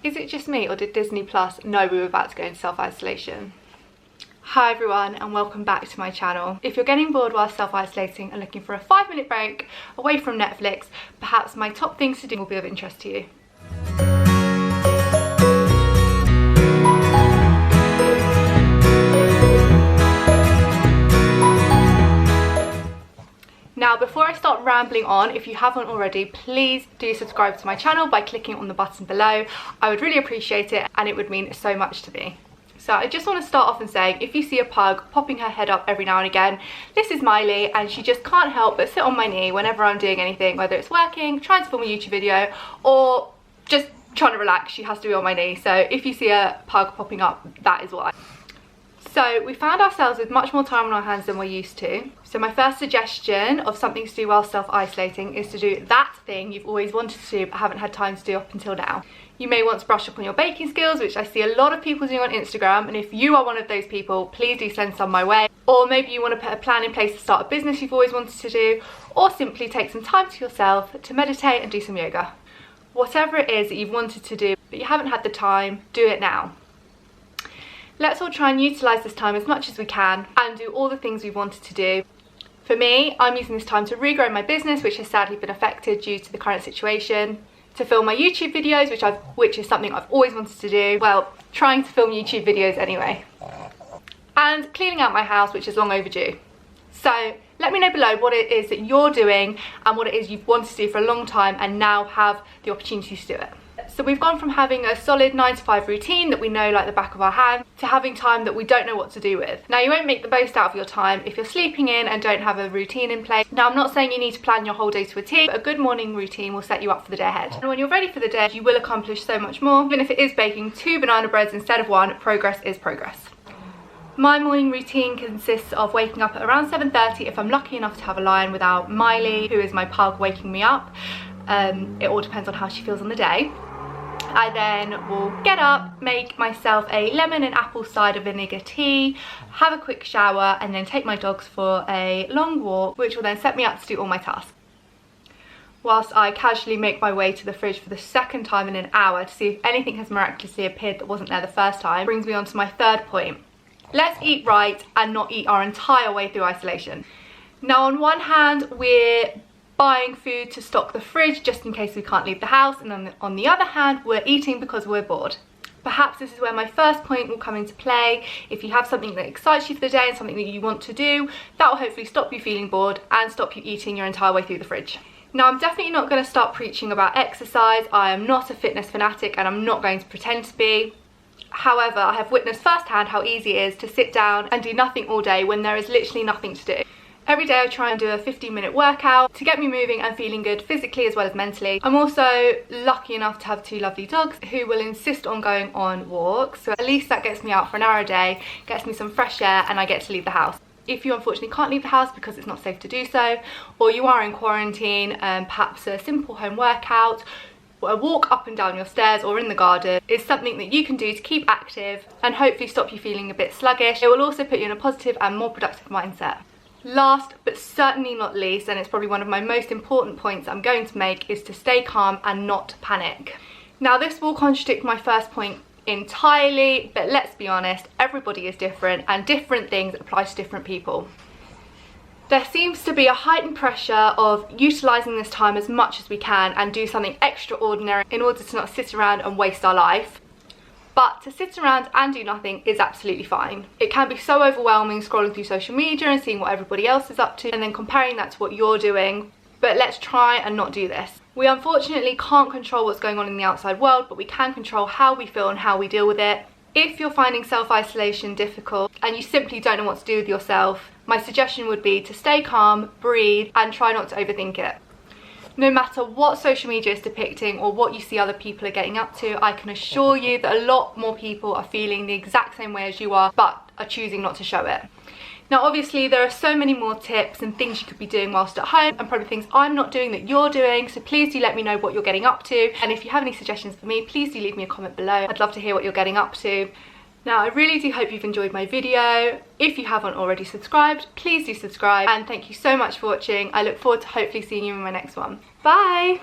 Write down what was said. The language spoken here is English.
Is it just me, or did Disney Plus know we were about to go into self-isolation? Hi everyone, and welcome back to my channel. If you're getting bored while self-isolating and looking for a 5-minute break away from Netflix, perhaps my top things to do will be of interest to you. Now, before I start rambling on, if you haven't already, please do subscribe to my channel by clicking on the button below. I would really appreciate it, and it would mean so much to me. So I just want to start off and saying, if you see a pug popping her head up every now and again, this is Miley, and she just can't help but sit on my knee whenever I'm doing anything, whether it's working, trying to film a YouTube video, or just trying to relax. She has to be on my knee. So if you see a pug popping up, that is why. So we found ourselves with much more time on our hands than we're used to. So my first suggestion of something to do while self-isolating is to do that thing you've always wanted to do but haven't had time to do up until now. You may want to brush up on your baking skills, which I see a lot of people doing on Instagram, and if you are one of those people, please do send some my way. Or maybe you want to put a plan in place to start a business you've always wanted to do, or simply take some time to yourself to meditate and do some yoga. Whatever it is that you've wanted to do but you haven't had the time, do it now. Let's all try and utilise this time as much as we can and do all the things we've wanted to do. For me, I'm using this time to regrow my business, which has sadly been affected due to the current situation, to film my YouTube videos, which is something I've always wanted to do. Well, trying to film YouTube videos anyway. And cleaning out my house, which is long overdue. So let me know below what it is that you're doing and what it is you've wanted to do for a long time and now have the opportunity to do it. So we've gone from having a solid 9 to 5 routine that we know like the back of our hand to having time that we don't know what to do with. Now, you won't make the most out of your time if you're sleeping in and don't have a routine in place. Now, I'm not saying you need to plan your whole day to a T, but a good morning routine will set you up for the day ahead. And when you're ready for the day, you will accomplish so much more. Even if it is baking 2 banana breads instead of 1, progress is progress. My morning routine consists of waking up at around 7:30 if I'm lucky enough to have a lie-in without Miley, who is my pug, waking me up. It all depends on how she feels on the day. I then will get up, make myself a lemon and apple cider vinegar tea, have a quick shower, and then take my dogs for a long walk, which will then set me up to do all my tasks. Whilst I casually make my way to the fridge for the second time in an hour to see if anything has miraculously appeared that wasn't there the first time, brings me on to my third point. Let's eat right and not eat our entire way through isolation. Now, on one hand, we're buying food to stock the fridge just in case we can't leave the house, and on the other hand, we're eating because we're bored. Perhaps this is where my first point will come into play. If you have something that excites you for the day and something that you want to do, that will hopefully stop you feeling bored and stop you eating your entire way through the fridge. Now, I'm definitely not going to start preaching about exercise. I am not a fitness fanatic and I'm not going to pretend to be. However, I have witnessed firsthand how easy it is to sit down and do nothing all day when there is literally nothing to do. Every day I try and do a 15-minute workout to get me moving and feeling good physically as well as mentally. I'm also lucky enough to have 2 lovely dogs who will insist on going on walks. So at least that gets me out for an hour a day, gets me some fresh air, and I get to leave the house. If you unfortunately can't leave the house because it's not safe to do so, or you are in quarantine, perhaps a simple home workout, a walk up and down your stairs or in the garden is something that you can do to keep active and hopefully stop you feeling a bit sluggish. It will also put you in a positive and more productive mindset. Last but certainly not least, and it's probably one of my most important points I'm going to make, is to stay calm and not panic. Now, this will contradict my first point entirely, but let's be honest, everybody is different and different things apply to different people. There seems to be a heightened pressure of utilising this time as much as we can and do something extraordinary in order to not sit around and waste our life. But to sit around and do nothing is absolutely fine. It can be so overwhelming scrolling through social media and seeing what everybody else is up to and then comparing that to what you're doing. But let's try and not do this. We unfortunately can't control what's going on in the outside world, but we can control how we feel and how we deal with it. If you're finding self-isolation difficult and you simply don't know what to do with yourself, my suggestion would be to stay calm, breathe, and try not to overthink it. No matter what social media is depicting or what you see other people are getting up to, I can assure you that a lot more people are feeling the exact same way as you are, but are choosing not to show it. Now, obviously, there are so many more tips and things you could be doing whilst at home, and probably things I'm not doing that you're doing, so please do let me know what you're getting up to. And if you have any suggestions for me, please do leave me a comment below. I'd love to hear what you're getting up to. Now, I really do hope you've enjoyed my video. If you haven't already subscribed, please do subscribe, and thank you so much for watching. I look forward to hopefully seeing you in my next one. Bye!